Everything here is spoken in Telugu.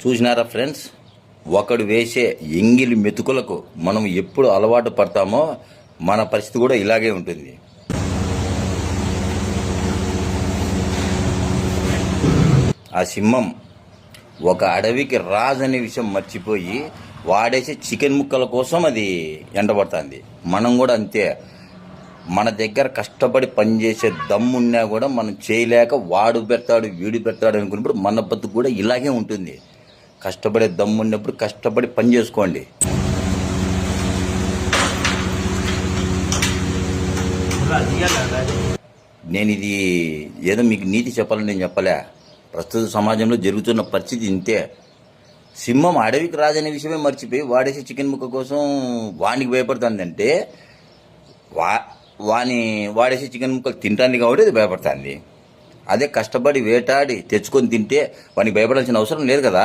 చూసినారా ఫ్రెండ్స్, ఒకడు వేసే ఎంగిలి మెతుకులకు మనం ఎప్పుడు అలవాటు పడతామో మన పరిస్థితి కూడా ఇలాగే ఉంటుంది. ఆ సింహం ఒక అడవికి రాజు అనే విషయం మర్చిపోయి వాడేసే చికెన్ ముక్కల కోసం అది ఎండబడుతుంది. మనం కూడా అంతే. మన దగ్గర కష్టపడి పనిచేసే దమ్మున్నా కూడా మనం చేయలేక వాడు పెడతాడు వీడు పెడతాడు అనుకున్నప్పుడు మన బతుకు కూడా ఇలాగే ఉంటుంది. కష్టపడే దమ్మున్నప్పుడు కష్టపడి పని చేసుకోండి. నేను ఇది ఏదో మీకు నీతి చెప్పాలని నేను చెప్పలే. ప్రస్తుత సమాజంలో జరుగుతున్న పరిస్థితి ఇంతే. సింహం అడవికి రాజనే విషయమే మర్చిపోయి వాడేసే చికెన్ ముక్క కోసం వానికి భయపడుతుందంటే వాడేసే చికెన్ ముక్కలు తింటానికి కాబట్టి అది భయపడుతుంది. అదే కష్టపడి వేటాడి తెచ్చుకొని తింటే వానికి భయపడాల్సిన అవసరం లేదు కదా.